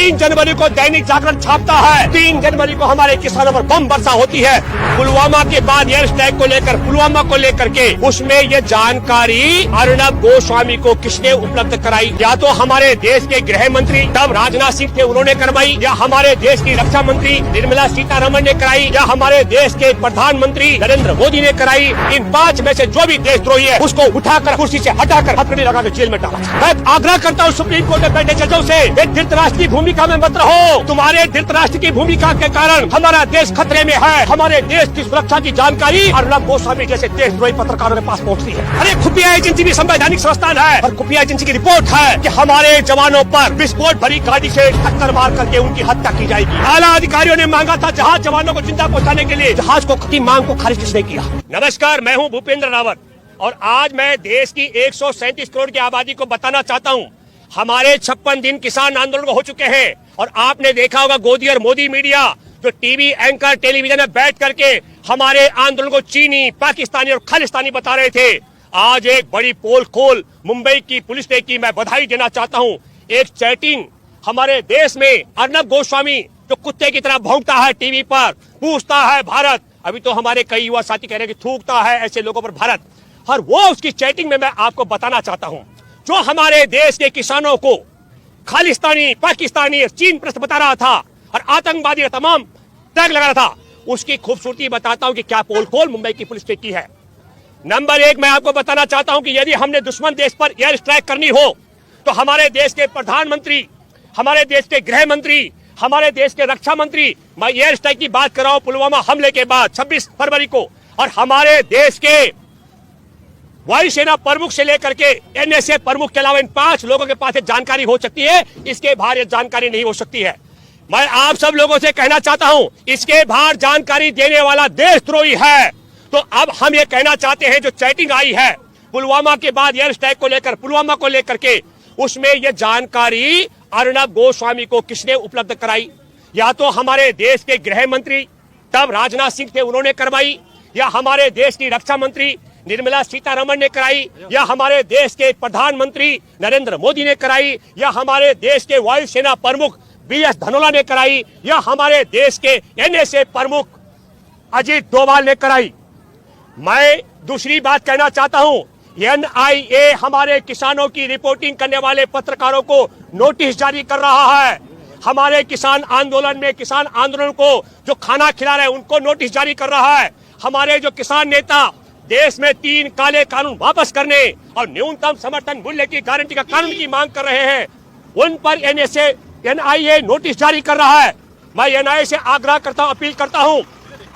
3 जनवरी को दैनिक जागरण छापता है, 3 जनवरी को हमारे किसानों पर बम वर्षा होती है। पुलवामा के बाद एयर स्ट्राइक को लेकर, पुलवामा को लेकर के उसमें ये जानकारी अर्नब गोस्वामी को किसने उपलब्ध कराई? या तो हमारे देश के गृह मंत्री तब राजनाथ सिंह थे, उन्होंने करवाई, या हमारे देश की रक्षा मंत्री निर्मला सीतारमण ने कराई, या हमारे देश के प्रधानमंत्री नरेंद्र मोदी ने कराई। इन 5 में से जो भी देशद्रोही है उसको उठाकर कुर्सी से हटाकर हथकड़ी लगाकर जेल में डाला। मैं आग्रह करता हूँ सुप्रीम कोर्ट में बैठे जजों से, धृतराष्ट्र की भूमिका में मत रहो। तुम्हारे धृतराष्ट्र की भूमिका के कारण हमारा देश खतरे में है। हमारे देश की सुरक्षा की जानकारी अर्नब गोस्वामी जैसे देशद्रोही पत्रकारों के पास पहुँचती है। अरे खुफिया एजेंसी भी संवैधानिक संस्थान है और खुफिया एजेंसी की रिपोर्ट है कि हमारे जवानों पर विस्फोट भरी गाड़ी से टक्कर मार करके उनकी हत्या की जाएगी। आला अधिकारियों ने मांगा था जहाज जवानों को जिंदा पहुंचाने के लिए, जहाज की मांग को खारिज किसने किया? नमस्कार, मैं हूं भूपेंद्र रावत और आज मैं देश की 137 करोड़ की आबादी को बताना चाहता हूं, हमारे 56 दिन किसान आंदोलन हो चुके हैं। और आपने देखा होगा गोदी और मोदी मीडिया जो टीवी एंकर टेलीविजन में बैठ करके हमारे आंदोलन को चीनी, पाकिस्तानी और खालिस्तानी बता रहे थे। आज एक बड़ी पोल खोल मुंबई की पुलिस ने की, मैं बधाई देना चाहता हूं। एक चैटिंग हमारे देश में अर्नब गोस्वामी जो कुत्ते की तरह भौंकता है टीवी पर, पूछता है भारत, अभी तो हमारे कई युवा साथी कह रहे हैं कि थूकता है ऐसे लोगों पर भारत, और वो उसकी चैटिंग में मैं आपको बताना चाहता हूं जो हमारे देश के किसानों को खालिस्तानी, पाकिस्तानी, चीन प्रस्त बता रहा था और आतंकवादी तमाम टैग लगा रहा था, उसकी खूबसूरती बताता हूं कि क्या पोल खोल मुंबई की पुलिस ने की है। नंबर 1 मैं आपको बताना चाहता हूं कि यदि हमने दुश्मन देश पर एयर स्ट्राइक करनी हो तो हमारे देश के प्रधानमंत्री, हमारे देश के गृह मंत्री, हमारे देश के रक्षा मंत्री, मैं एयर स्ट्राइक की बात कर रहा हूं पुलवामा हमले के बाद 26 फरवरी को, और हमारे देश के वायुसेना प्रमुख से लेकर के एनएसए प्रमुख के अलावा इन 5 लोगों के पास जानकारी हो सकती है, इसके बाहर जानकारी नहीं हो सकती है। मैं आप सब लोगों से कहना चाहता हूं, इसके बाहर जानकारी देने वाला देशद्रोही है। तो अब हम ये कहना चाहते हैं जो चैटिंग आई है पुलवामा के बाद एयर स्ट्राइक को लेकर, पुलवामा को लेकर के, उसमें यह जानकारी अर्नब गोस्वामी को किसने उपलब्ध कराई? या तो हमारे देश के गृह मंत्री तब राजनाथ सिंह थे, उन्होंने करवाई, या हमारे देश की रक्षा मंत्री निर्मला सीतारमण ने कराई, या हमारे देश के प्रधानमंत्री नरेंद्र मोदी ने कराई, या हमारे देश के वायुसेना प्रमुख बीएस धनोआ ने कराई, या हमारे देश के एनएसए प्रमुख अजीत डोभाल ने कराई। मैं दूसरी बात कहना चाहता हूं, एनआईए हमारे किसानों की रिपोर्टिंग करने वाले पत्रकारों को नोटिस जारी कर रहा है। हमारे किसान आंदोलन में, किसान आंदोलन को जो खाना खिला रहे हैं उनको नोटिस जारी कर रहा है। हमारे जो किसान नेता देश में 3 काले कानून वापस करने और न्यूनतम समर्थन मूल्य की गारंटी का कानून की मांग कर रहे हैं, उन पर एनआईए नोटिस जारी कर रहा है। मैं एनआईए से आग्रह करता हूं, अपील करता हूं,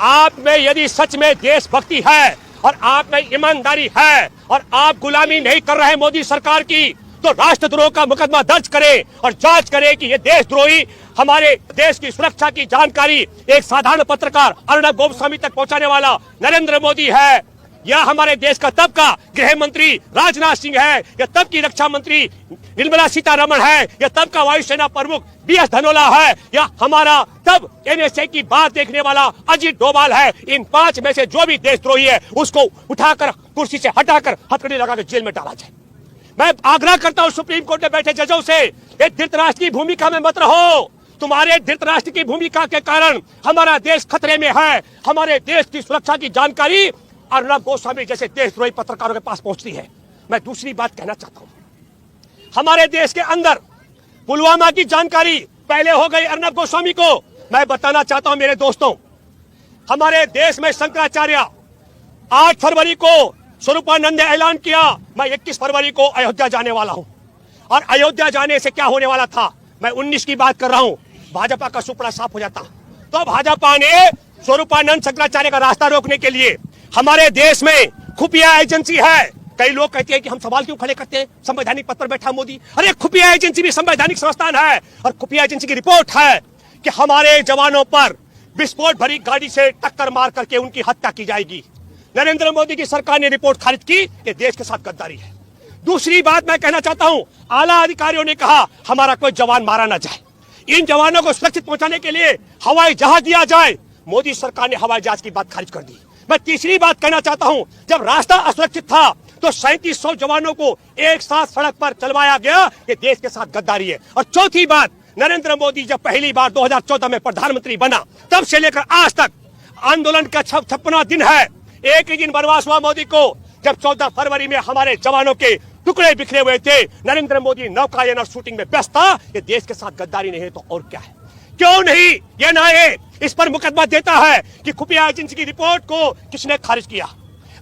आप में यदि सच में देशभक्ति है और आप में ईमानदारी है और आप गुलामी नहीं कर रहे मोदी सरकार की, तो राष्ट्रद्रोह का मुकदमा दर्ज करें और जांच करें कि ये देशद्रोही हमारे देश की सुरक्षा की जानकारी एक साधारण पत्रकार अर्नब गोस्वामी तक पहुंचाने वाला नरेंद्र मोदी है, या हमारे देश का तब का गृह मंत्री राजनाथ सिंह है, या तब की रक्षा मंत्री निर्मला सीतारमण है, या तब का वायुसेना प्रमुख बीएस धनोआ है, या हमारा तब एनएसए की बात देखने वाला अजीत डोभाल है। इन 5 में से जो भी देशद्रोही है उसको उठाकर कुर्सी से हटाकर हथकड़ी लगाकर जेल में डाला जाए। मैं आग्रह करता हूं सुप्रीम कोर्ट में बैठे जजों से, धृतराष्ट्र की भूमिका में मत रहो। तुम्हारे धृतराष्ट्र की भूमिका के कारण हमारा देश खतरे में है। हमारे देश की सुरक्षा की जानकारी अर्नब गोस्वामी जैसे देशद्रोही पत्रकारों के पास पहुंचती है। मैं दूसरी बात कहना चाहता हूं, हमारे देश के अंदर पुलवामा की जानकारी पहले हो गई अर्नब गोस्वामी को। मैं बताना चाहता हूं मेरे दोस्तों, हमारे देश में शंकराचार्य 8 फरवरी को स्वरूपानंद ने ऐलान किया, मैं 21 फरवरी को अयोध्या जाने वाला हूं। और अयोध्या जाने से क्या होने वाला था, मैं 19 की बात कर रहा हूं, भाजपा का सुपड़ा साफ हो जाता। तो भाजपा ने स्वरूपानंद शंकराचार्य का रास्ता रोकने के लिए, हमारे देश में खुफिया एजेंसी है। कई लोग कहते हैं कि हम सवाल क्यों खड़े करते हैं, संवैधानिक पद पर बैठा मोदी। अरे खुफिया एजेंसी भी संवैधानिक संस्थान है और खुफिया एजेंसी की रिपोर्ट है कि हमारे जवानों पर विस्फोट भरी गाड़ी से टक्कर मार करके उनकी हत्या की जाएगी। नरेंद्र मोदी की सरकार ने रिपोर्ट खारिज की, ये देश के साथ गद्दारी है। दूसरी बात मैं कहना चाहता हूं, आला अधिकारियों ने कहा हमारा कोई जवान मारा ना जाए, इन जवानों को सुरक्षित पहुंचाने के लिए हवाई जहाज दिया जाए। मोदी सरकार ने हवाई जहाज की बात खारिज कर दी। मैं तीसरी बात कहना चाहता हूं, जब रास्ता असुरक्षित था तो 3700 जवानों को एक साथ सड़क पर चलवाया गया, ये देश के साथ गद्दारी है। और चौथी बात, नरेंद्र मोदी जब पहली बार 2014 में प्रधानमंत्री बना तब से लेकर आज तक आंदोलन का 56वां दिन है। एक ही दिन वनवास हुआ मोदी को, जब 14 फरवरी में हमारे जवानों के टुकड़े बिखरे हुए थे। नरेंद्र मोदी नौकायन और शूटिंग में व्यस्त था। ये देश के साथ गद्दारी नहीं है तो और क्या है? क्यों नहीं ये NIA इस पर मुकदमा देता है कि खुफिया एजेंसी की रिपोर्ट को किसने खारिज किया?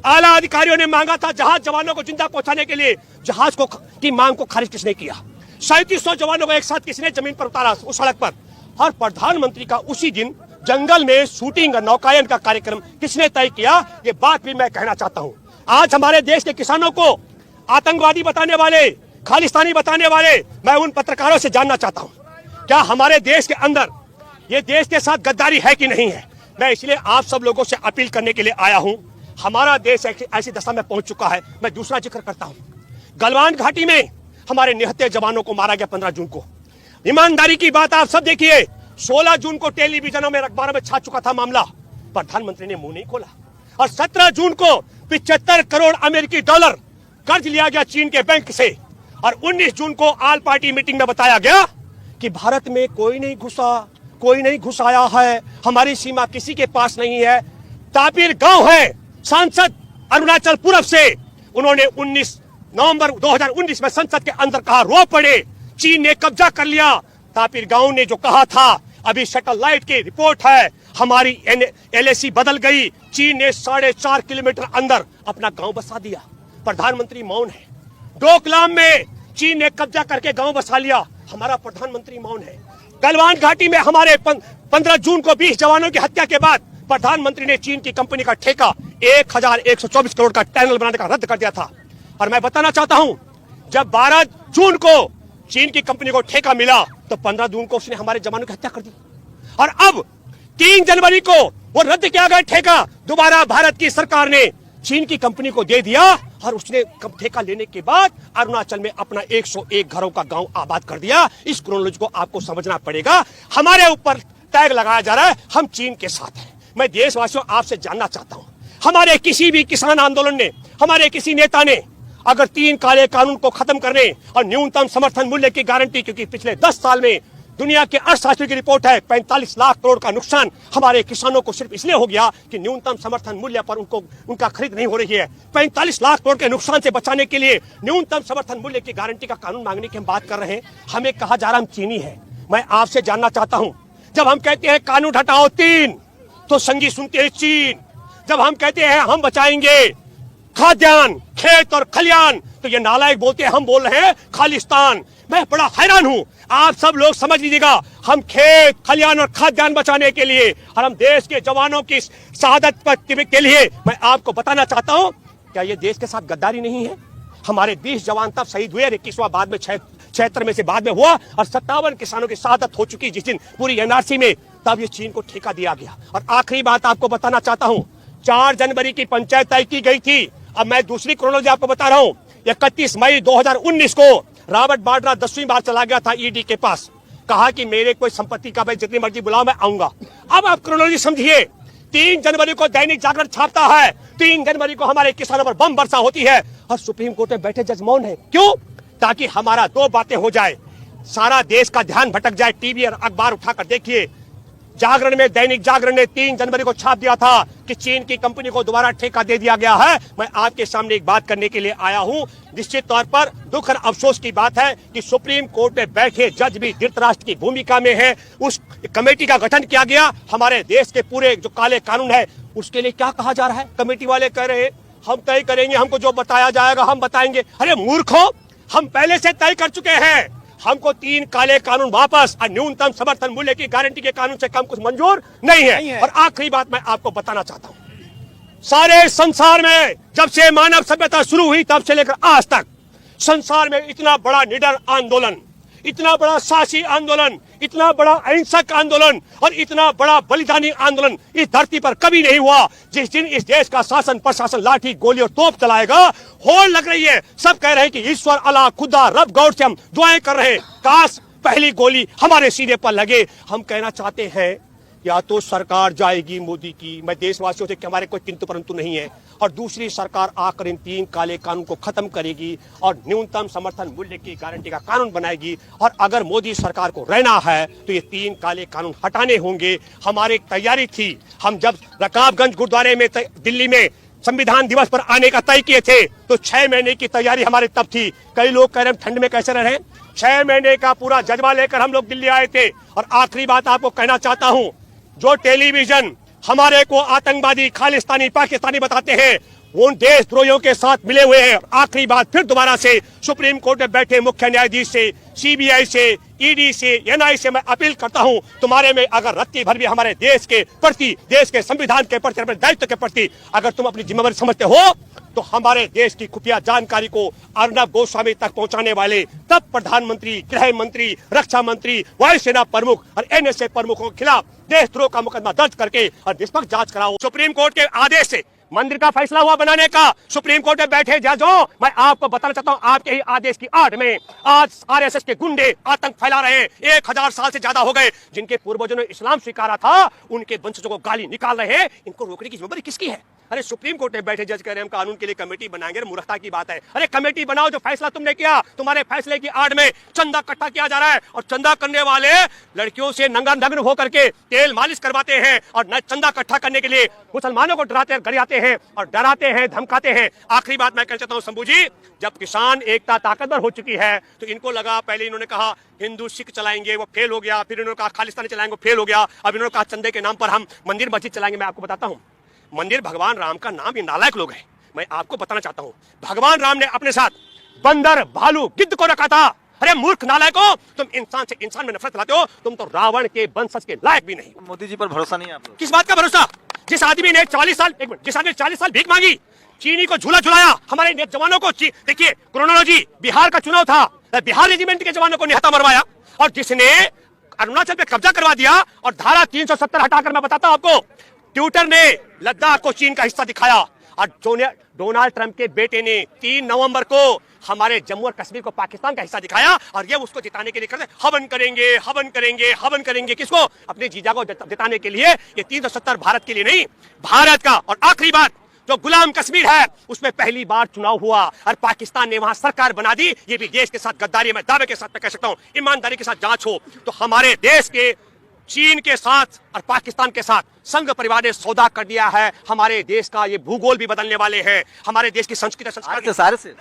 आला अधिकारियों ने मांगा था जहाज जवानों को जिंदा पहुंचाने के लिए, जहाज को की मांग को खारिज किसने किया? 3700 जवानों को एक साथ किसने जमीन पर उतारा उस सड़क पर? और प्रधानमंत्री का उसी दिन जंगल में शूटिंग और नौकायन का कार्यक्रम किसने तय किया? ये बात भी मैं कहना चाहता हूं। आज हमारे देश के किसानों को आतंकवादी बताने वाले, खालिस्तानी बताने वाले, मैं उन पत्रकारों से जानना चाहता हूं, क्या हमारे देश के अंदर ये देश के साथ गद्दारी है कि नहीं है? मैं इसलिए आप सब लोगों से अपील करने के लिए आया हूं। हमारा देश ऐसी दशा में पहुंच चुका है। मैं दूसरा जिक्र करता हूं, गलवान घाटी में हमारे निहत्थे जवानों को मारा गया 15 जून को। ईमानदारी की बात आप सब देखिए, 16 जून को टेलीविजनों में, अखबारों में छा चुका था मामला। प्रधानमंत्री ने मुंह नहीं खोला। और 17 जून को 75 करोड़ अमेरिकी डॉलर कर्ज लिया गया चीन के बैंक से। और 19 जून को ऑल पार्टी मीटिंग में बताया गया कि भारत में कोई नहीं घुसा, कोई नहीं घुस आया है, हमारी सीमा किसी के पास नहीं है। तापिर गांव है, सांसद अरुणाचल पूर्व से, उन्होंने 19 नवंबर 2019 में संसद के अंदर कहा, रो पड़े, चीन ने कब्जा कर लिया। तापिर गांव ने जो कहा था, अभी सैटेलाइट की रिपोर्ट है, हमारी LAC बदल गई। चीन ने 4.5 किलोमीटर अंदर अपना गांव बसा दिया। प्रधानमंत्री मौन है। डोकलाम में चीन ने कब्जा करके गांव बसा लिया, हमारा प्रधानमंत्री मौन है। गलवान घाटी में हमारे 15 जून को 20 जवानों की हत्या के बाद प्रधानमंत्री ने चीन की कंपनी का ठेका 1124 करोड़ का टनल बनाने का रद्द कर दिया था। और मैं बताना चाहता हूं, जब 12 जून को चीन की कंपनी को ठेका मिला तो 15 जून को उसने हमारे जवानों की हत्या कर दी। और अब 3 जनवरी को वो रद्द किया गया ठेका दोबारा भारत की सरकार ने चीन की कंपनी को दे दिया। और उसने ठेका लेने के बाद अरुणाचल में अपना 101 घरों का गांव आबाद कर दिया। इस क्रोनोलॉजी को आपको समझना पड़ेगा। हमारे ऊपर टैग लगाया जा रहा है, हम चीन के साथ हैं। मैं देशवासियों आपसे जानना चाहता हूं, हमारे किसी भी किसान आंदोलन ने, हमारे किसी नेता ने अगर 3 काले कानून को खत्म करने और न्यूनतम समर्थन मूल्य की गारंटी, क्योंकि पिछले 10 साल में दुनिया के अर्थशास्त्री की रिपोर्ट है 45 लाख करोड़ का नुकसान हमारे किसानों को सिर्फ इसलिए हो गया कि न्यूनतम समर्थन मूल्य पर उनका खरीद नहीं हो रही है। 45 लाख करोड़ के नुकसान से बचाने के लिए न्यूनतम समर्थन मूल्य की गारंटी का कानून मांगने की हम बात कर रहे हैं। हमें कहा जा रहा हम चीनी है। मैं आपसे जानना चाहता हूं, जब हम कहते हैं कानून हटाओ 3, तो संगी सुनते हैं चीन। जब हम कहते हैं हम बचाएंगे खाद्यान्न, खेत और खलियान, तो ये नालायक बोलते हैं हम बोल रहे हैं खालिस्तान। मैं बड़ा हैरान हूं। आप सब लोग समझ लीजिएगा, हम खेत खलियान और खाद्यान्न बचाने के लिए और हम देश के जवानों की शहादत के लिए, मैं आपको बताना चाहता हूं, क्या ये देश के साथ गद्दारी नहीं है? हमारे 20 जवान तब शहीद हुए, 21वां बाद में 76 में से बाद में हुआ, और 57 किसानों की शहादत हो चुकी जिस दिन पूरी NRC में, तब ये चीन को ठेका दिया गया। और आखिरी बात आपको बताना चाहता हूं, 4 जनवरी की पंचायत तय की गई थी। अब मैं दूसरी क्रोनोलॉजी आपको बता रहा हूं। 31 मई 2019 को रॉबर्ट वाड्रा 10वीं बार चला गया था ED के पास, कहा कि मेरे कोई संपत्ति का, भाई जितनी मर्जी बुलाओ मैं आऊंगा। अब आप क्रोनोलॉजी समझिए। 3 जनवरी को दैनिक जागरण छापता है, 3 जनवरी को हमारे किसानों पर बम वर्षा होती है और सुप्रीम कोर्ट में बैठे जज मौन है। क्यों? ताकि हमारा 2 बातें हो जाए, सारा देश का ध्यान भटक जाए। टीवी और अखबार उठाकर देखिए, जागरण में, दैनिक जागरण ने 3 जनवरी को छाप दिया था कि चीन की कंपनी को दोबारा ठेका दे दिया गया है। मैं आपके सामने एक बात करने के लिए आया हूं। निश्चित तौर पर दुख और अफसोस की बात है कि सुप्रीम कोर्ट में बैठे जज भी धृतराष्ट्र की भूमिका में है। उस कमेटी का गठन किया गया, हमारे देश के पूरे जो काले कानून है उसके लिए क्या कहा जा रहा है? कमेटी वाले कह रहे हैं हम तय करेंगे, हमको जो बताया जाएगा हम बताएंगे। अरे मूर्खों, हम पहले से तय कर चुके हैं। हमको 3 काले कानून वापस और न्यूनतम समर्थन मूल्य की गारंटी के कानून से कम कुछ मंजूर नहीं है। और आखिरी बात मैं आपको बताना चाहता हूं, सारे संसार में जब से मानव सभ्यता शुरू हुई तब से लेकर आज तक संसार में इतना बड़ा निडर आंदोलन, इतना बड़ा साहसी आंदोलन, इतना बड़ा अहिंसक आंदोलन और इतना बड़ा बलिदानी आंदोलन इस धरती पर कभी नहीं हुआ। जिस दिन इस देश का शासन प्रशासन लाठी गोली और तोप चलाएगा, होड़ लग रही है। सब कह रहे हैं कि ईश्वर, अल्लाह, खुदा, रब, गौर से हम दुआएं कर रहे हैं, काश पहली गोली हमारे सीने पर लगे। हम कहना चाहते हैं या तो सरकार जाएगी मोदी की, मैं देशवासियों से कि हमारे कोई किंतु परंतु नहीं है, और दूसरी सरकार आकर इन 3 काले कानून को खत्म करेगी और न्यूनतम समर्थन मूल्य की गारंटी का कानून बनाएगी। और अगर मोदी सरकार को रहना है तो ये 3 काले कानून हटाने होंगे। हमारी तैयारी थी, हम जब रकाबगंज गुरुद्वारे में दिल्ली में संविधान दिवस पर आने का तय किए थे तो 6 महीने की तैयारी हमारी तब थी। कई लोग कह रहे हैं ठंड में कैसे रह रहे हैं, 6 महीने का पूरा जज्बा लेकर हम लोग दिल्ली आए थे। और आखिरी बात आपको कहना चाहता हूं, जो टेलीविजन हमारे को आतंकवादी, खालिस्तानी, पाकिस्तानी बताते हैं, उन देशद्रोहियों के साथ मिले हुए हैं। आखिरी बात फिर दोबारा से सुप्रीम कोर्ट में बैठे मुख्य न्यायाधीश से, सीबीआई से, ईडी से, एनआई से मैं अपील करता हूं, तुम्हारे में अगर रत्ती भर भी हमारे देश के प्रति, देश के संविधान के प्रति, अपने दायित्व के प्रति अगर तुम अपनी जिम्मेदारी समझते हो तो हमारे देश की खुफिया जानकारी को अर्नब गोस्वामी तक पहुंचाने वाले तब प्रधानमंत्री, गृह मंत्री, रक्षा मंत्री, वायुसेना प्रमुख और एनएसए प्रमुखों के खिलाफ देशद्रोह का मुकदमा दर्ज करके और निष्पक्ष जांच कराओ। सुप्रीम कोर्ट के आदेश से मंदिर का फैसला हुआ बनाने का, सुप्रीम कोर्ट में बैठे जजों, मैं आपको बताना चाहता हूं, आपके ही आदेश की आड़ में आज आरएसएस के गुंडे आतंक फैला रहे हैं। 1000 साल से ज्यादा हो गए, जिनके पूर्वजों ने इस्लाम स्वीकारा था, उनके वंशजों को गाली निकाल रहे हैं। इनको रोकने की जिम्मेदारी किसकी है? अरे सुप्रीम कोर्ट में बैठे जज कह रहे हैं हम कानून के लिए कमेटी बनाएंगे, मूर्खता की बात है। अरे कमेटी बनाओ, जो फैसला तुमने किया, तुम्हारे फैसले की आड़ में चंदा इकट्ठा किया जा रहा है और चंदा करने वाले लड़कियों से नंगा होकर के तेल मालिश करवाते हैं और चंदा इकट्ठा करने के लिए मुसलमानों को डराते गरियाते हैं और डराते हैं, धमकाते हैं। आखिरी बात मैं कहना चाहता हूं शंभू जी, जब किसान एकता ताकतवर हो चुकी है तो इनको लगा, पहले इन्होंने कहा हिंदू सिख चलाएंगे, वो फेल हो गया, फिर इन्होंने कहा खालिस्तानी चलाएंगे, वो फेल हो गया, अब इन्होंने कहा चंदे के नाम पर हम मंदिर मस्जिद चलाएंगे। मैं आपको बताता हूं, मंदिर भगवान राम का नाम, ये नालायक लोग हैं। मैं आपको बताना चाहता हूं, भगवान राम ने अपने साथ बंदर, भालू, गिद्ध को रखा था। अरे मूर्ख नालायकों, तुम इंसान से इंसान में नफरत लाते हो, तुम तो रावण के वंशज के लायक भी नहीं। मोदी जी पर भरोसा नहीं है आपको? किस बात का भरोसा? जिस आदमी ने 40 साल, एक मिनट, जिस आदमी ने 40 साल भीख मांगी, चीनी को झूला झुलाया, हमारे जवानों को, देखिए क्रोनोलॉजी, बिहार का चुनाव था, बिहार रेजिमेंट के जवानों को निहत्था मरवाया, और जिसने अरुणाचल पे कब्जा करवा दिया और धारा 370 हटाकर, मैं बताता हूं आपको, ट्विटर ने लद्दाख को चीन का हिस्सा दिखाया, और डोनाल्ड ट्रंप के बेटे ने 3 नवंबर को हमारे जम्मू और कश्मीर को पाकिस्तान का हिस्सा दिखाया, और ये उसको जिताने के लिए करते हवन करेंगे, हवन करेंगे, हवन करेंगे। किसको? अपने जीजा को जिताने के लिए। ये 370 भारत के लिए नहीं, भारत का। और आखिरी बात, जो गुलाम कश्मीर है उसमें पहली बार चुनाव हुआ और पाकिस्तान ने वहां सरकार बना दी। ये भी देश के साथ गद्दारी, मैं दावे के साथ मैं कह सकता हूं, ईमानदारी के साथ जांच हो तो हमारे देश के चीन के साथ और पाकिस्तान के साथ संघ परिवार ने सौदा कर दिया है। हमारे देश का ये भूगोल भी बदलने वाले हैं, हमारे देश की संस्कृति संस्कार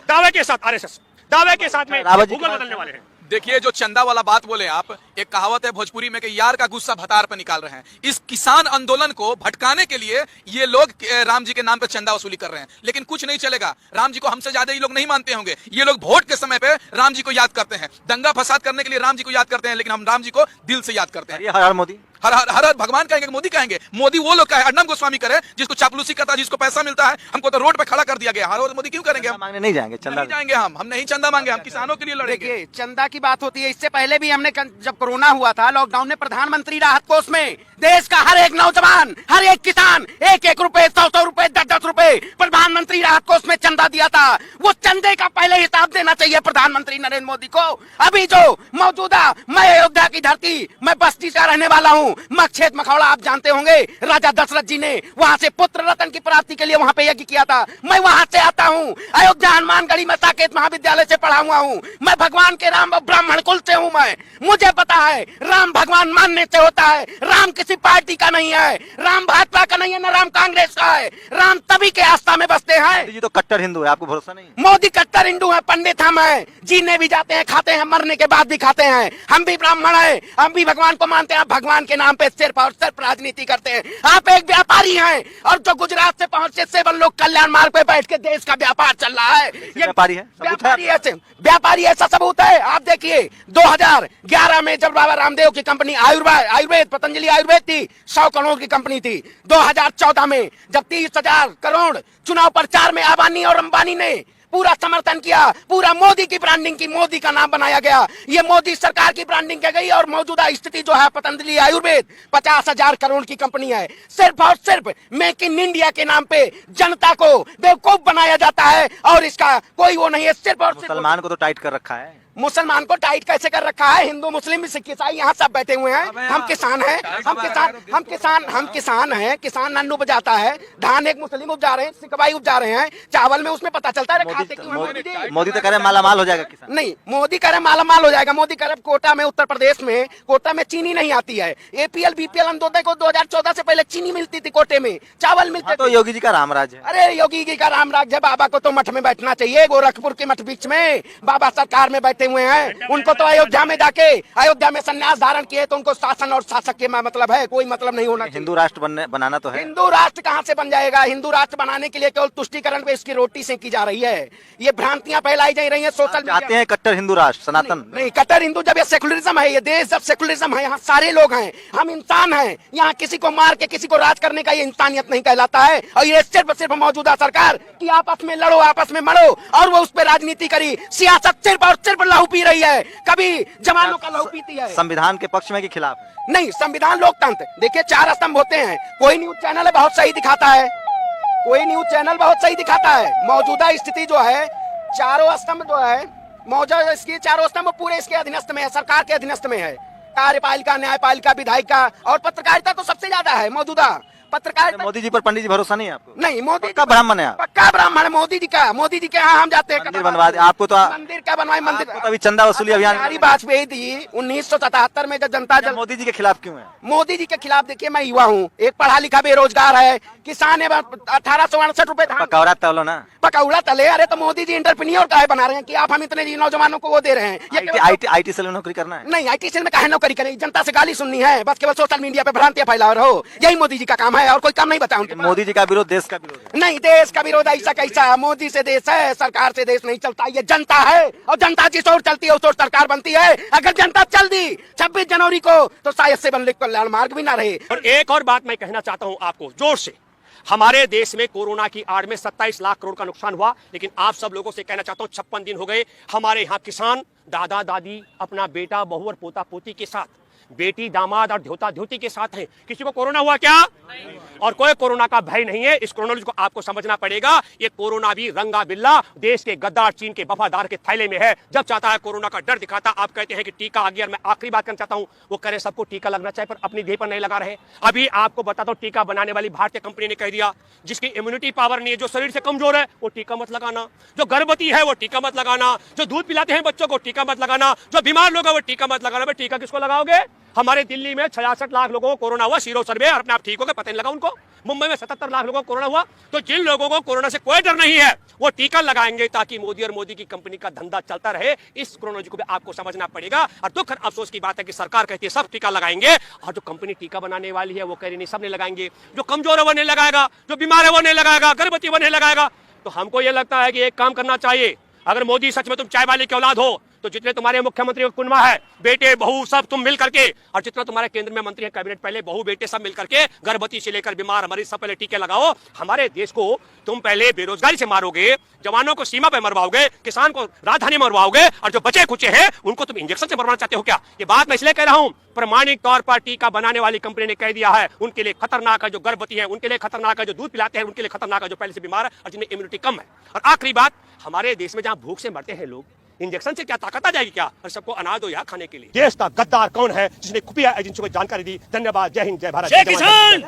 दावे के साथ, आरएसएस दावे के साथ में भूगोल बदलने वाले हैं। देखिए, जो चंदा वाला बात बोले आप, एक कहावत है भोजपुरी में कि यार का गुस्सा भतार पर निकाल रहे हैं। इस किसान आंदोलन को भटकाने के लिए ये लोग राम जी के नाम पे चंदा वसूली कर रहे हैं, लेकिन कुछ नहीं चलेगा। राम जी को हमसे ज्यादा ये लोग नहीं मानते होंगे। ये लोग वोट के समय पे राम जी को याद करते हैं, दंगा फसाद करने के लिए राम जी को याद करते हैं, लेकिन हम राम जी को दिल से याद करते हैं। हर हर मोदी, हर हर हर भगवान कहेंगे, मोदी कहेंगे। मोदी वो लोग कहे, अर्नब गोस्वामी करे, जिसको चापलूसी करता है, जिसको पैसा मिलता है। हमको तो रोड पे खड़ा कर दिया गया। हर मोदी क्यों करेंगे? हम मांगने नहीं जाएंगे, चंदा नहीं जाएंगे, हम नहीं चंदा मांगे, हम किसानों के लिए लड़ेंगे। देखिए, चंदा की बात होती है। इससे पहले भी हमने, जब कोरोना हुआ था, लॉकडाउन में प्रधानमंत्री राहत कोष में देश का हर एक नौजवान, हर एक किसान 1-1 रुपए, 100-100 रुपए, 10-10 रुपए प्रधानमंत्री राहत कोष में चंदा दिया था। वो चंदे का पहले हिसाब देना चाहिए प्रधानमंत्री नरेंद्र मोदी को। अभी जो मौजूदा, मैं अयोध्या की धरती, मैं बस्ती का रहने वाला हूँ, मक्षेत मखौड़ा आप जानते होंगे, राजा दशरथ जी ने वहाँ से पुत्र रत्न की प्राप्ति के लिए वहाँ पे यज्ञ किया था। मैं वहाँ से आता हूँ, अयोध्या हनुमानगढ़ी में साकेत महाविद्यालय से पढ़ा हुआ हूँ। मैं भगवान के राम ब्राह्मण कुल से हूँ। मैं, मुझे पता है राम भगवान मानने से होता है। राम किसी पार्टी का नहीं है, राम भाजपा का नहीं है, न राम कांग्रेस का है। राम तभी के आस्था में बसते हैं। मोदी जी तो कट्टर हिंदू है, आपको भरोसा नहीं? मोदी कट्टर हिंदू है, पंडित हम हैं, जीने भी जाते हैं, खाते हैं, मरने के बाद भी खाते हैं। हम भी ब्राह्मण हैं, हम भी भगवान को मानते हैं। भगवान के नाम पे सिर्फ और सिर्फ राजनीति करते हैं। आप एक व्यापारी हैं, और जो गुजरात से पहुंचे 7 लोग कल्याण मार्ग पे बैठ के देश का व्यापार चल रहा है। ये व्यापारी है, व्यापारी ऐसा सबूत है। आप देखिए 2011 में जब बाबा रामदेव की कंपनी आयुर्वेद पतंजलि आयुर्वेद थी, 100 करोड़ की कंपनी थी। 2014 में जब 30,000 करोड़ चुनाव प्रचार में अबानी और अंबानी ने पूरा समर्थन किया, पूरा मोदी की ब्रांडिंग की, मोदी का नाम बनाया गया। ये मोदी सरकार की ब्रांडिंग की गई। और मौजूदा स्थिति जो है, पतंजलि आयुर्वेद 50,000 करोड़ की कंपनी है। सिर्फ और सिर्फ मेक इन इंडिया के नाम पे जनता को बेवकूफ बनाया जाता है, और इसका कोई वो नहीं है। सिर्फ और सिर्फ मुसलमान को तो टाइट कर रखा है। मुसलमान को टाइट कैसे कर रखा है? हिंदू मुस्लिम सिख ईसाई यहाँ सब बैठे हुए हैं। हम किसान हैं, हम किसान हैं। किसान अन्न उपजाता है, धान एक मुस्लिम उपजा रहे हैं, सिख भाई उपजा रहे हैं, चावल में उसमें पता चलता है खाते क्यों हैं मोदी जी? मोदी तो कह रहे माला माल हो जाएगा किसान। नहीं, मोदी कह रहे माला माल हो जाएगा। मोदी कह रहे कोटा में, उत्तर प्रदेश में कोटा में चीनी नहीं आती है। एपीएल बीपीएल अंत्योदय को 2014 से पहले चीनी मिलती थी, कोटे में चावल मिलते तो योगी जी का रामराज है। अरे योगी जी का रामराज है। बाबा को तो मठ में बैठना चाहिए, गोरखपुर के मठ बीच में बाबा सरकार में बैठे हुए हैं। उनको तो अयोध्या में जाके अयोध्या में संन्यास धारण किए, तो उनको शासन और शासक के मतलब है, कोई मतलब नहीं होना। हिंदू राष्ट्र बनाना तो है। हिंदू राष्ट्र कहाँ से बन जाएगा? हिंदू राष्ट्र बनाने के लिए केवल तुष्टीकरण पे इसकी रोटी सेकी जा रही है। ये भ्रांतियां फैलाई जा रही है सोशल मीडिया। चाहते हैं कट्टर हिंदू राष्ट्र, सनातन नहीं, कट्टर हिंदू जब ये सेकुलरिज्म है, ये देश जब सेकुलरिज्म है, यहाँ सारे लोग हैं, हम इंसान हैं। यहाँ किसी को मार के किसी को राज करने का ये इंसानियत नहीं कहलाता है। और ये सिर्फ मौजूदा सरकार की आपस में लड़ो, आपस में मरो, और वो उस पर राजनीति करी। सियासत सिर्फ और सिर्फ लहू पी रही है, कभी जवानों का लहू पीती है। संविधान के पक्ष में कि खिलाफ? नहीं, संविधान लोकतंत्र। देखिए 4 स्तंभ होते हैं। कोई न्यूज चैनल है बहुत सही दिखाता है, कोई न्यूज चैनल बहुत सही दिखाता है। मौजूदा स्थिति जो है, 4 स्तंभ जो है मौजूदा, इसकी 4 स्तंभ पूरे इसके अधीनस्थ में है, सरकार के अधीनस्थ में है। कार्यपालिका, न्यायपालिका, विधायिका और पत्रकारिता तो सबसे ज्यादा है मौजूदा। पत्रकारिता मोदी जी पर पंडित जी भरोसा नहीं है आपको? नहीं, मोदी का ब्राह्मण है आप? पक्का ब्राह्मण है मोदी जी का। मोदी जी के यहाँ हम जाते हैं, मंदिर बनवा दे आपको। तो मंदिर क्या बनवाए? मंदिर तो अभी चंदा वसूली अभियान बिहारी वाजपेयी थी 1977 में, जब जनता जल मोदी जी के खिलाफ क्यों है? मोदी जी के खिलाफ देखिए, मैं युवा हूँ, एक पढ़ा लिखा बेरोजगार है, किसान है, 1868 रुपए धान पकौड़ा तलो ना, पकौड़ा तले। अरे तो मोदी जी इंटरप्रेन्योर का बना रहे हैं कि आप हम इतने नौजवानों को वो दे रहे हैं। IT सेल में नौकरी करना है? नहीं, IT सेल में काहे नौकरी करें? जनता से गाली सुननी है, बस केवल सोशल मीडिया पे भ्रांतियां फैला रहो, यही मोदी जी का काम है, और कोई काम नहीं बता उनके। मोदी जी का विरोध देश का विरोध है। नहीं, देश का विरोध ऐसा कैसा? मोदी से देश है, सरकार से देश नहीं चलता। ये जनता है, और जनता जिस ओर चलती है उस ओर सरकार बनती है। अगर जनता चल दी 26 जनवरी को, तो शायद से बनने कल्याण मार्ग भी ना रहे। और एक और बात मैं कहना चाहता हूं आपको जोर से, हमारे देश में कोरोना की आड़ में 27 लाख करोड़ का नुकसान हुआ, लेकिन आप सब लोगों से कहना चाहता हूं 56 दिन हो गए हमारे यहाँ किसान दादा दादी अपना बेटा बहू और पोता पोती के साथ, बेटी दामाद और ध्योता ध्योती के साथ हैं। किसी को कोरोना हुआ क्या? और कोई कोरोना का भय नहीं है। इस कोरोना को आपको समझना पड़ेगा। ये कोरोना भी रंगा बिल्ला देश के गद्दार चीन के वफादार के थैले में है। जब चाहता है कोरोना का डर दिखाता। आप कहते हैं कि टीका आ गया। मैं आखिरी बात करना चाहता हूं, वो कह रहे सबको टीका लगना चाहिए, पर अपनी देह पर नहीं लगा रहे। अभी आपको बताता हूं, टीका बनाने वाली भारतीय कंपनी ने कह दिया, जिसकी इम्यूनिटी पावर नहीं है, जो शरीर से कमजोर है, वो टीका मत लगाना। जो गर्भवती है वो टीका मत लगाना। जो दूध पिलाते हैं बच्चों को टीका मत लगाना। जो बीमार लोग हैं वो टीका मत लगाना। टीका किसको लगाओगे? हमारे दिल्ली में 66 लाख लोगों को कोरोना हुआ, सीरो सर्वे, और अपने आप ठीक हो गए, पता नहीं लगा उनको। मुंबई में 77 लाख लोगों को कोरोना हुआ। तो जिन लोगों को कोरोना से कोई डर नहीं है वो टीका लगाएंगे, ताकि मोदी और मोदी की कंपनी का धंधा चलता रहे। इस कोरोना को भी आपको समझना पड़ेगा। और दुख और अफसोस की बात है कि सरकार कहती है सब टीका लगाएंगे, और जो कंपनी टीका बनाने वाली है वो कह रही नहीं सब नहीं लगाएंगे। जो कमजोर है वो नहीं लगाएगा, जो बीमार है वो नहीं लगाएगा, गर्भवती वो नहीं लगाएगा। तो हमको ये लगता है कि एक काम करना चाहिए। अगर मोदी सच में तुम चाय वाले की औलाद हो, तो जितने तुम्हारे मुख्यमंत्री का कुनबा है, बेटे बहू सब तुम मिल करके, और जितना तुम्हारे केंद्र में मंत्री है, कैबिनेट पहले बहू बेटे सब मिल करके, गर्भवती से लेकर बीमार मरीज सब पहले टीके लगाओ। हमारे देश को तुम पहले बेरोजगारी से मारोगे, जवानों को सीमा पे मरवाओगे, किसान को राजधानी मरवाओगे, और जो बचे कुचे हैं उनको तुम इंजेक्शन से मरवाना चाहते हो क्या? ये बात मैं इसलिए कह रहा हूं, प्रमाणिक तौर पर टीका बनाने वाली कंपनी ने कह दिया है उनके लिए खतरनाक है जो गर्भवती है, उनके लिए खतरनाक है जो दूध पिलाते हैं, उनके लिए खतरनाक है जो पहले से बीमार है और जिन्हें इम्यूनिटी कम है। और आखिरी बात, हमारे देश में जहां भूख से मरते हैं लोग, इंजेक्शन से क्या ताकत आ जाएगी क्या? और सबको अनाज दो या खाने के लिए। देश का गद्दार कौन है जिसने खुफिया एजेंसियों को जानकारी दी? धन्यवाद। जय हिंद, जय भारत, जय किसान।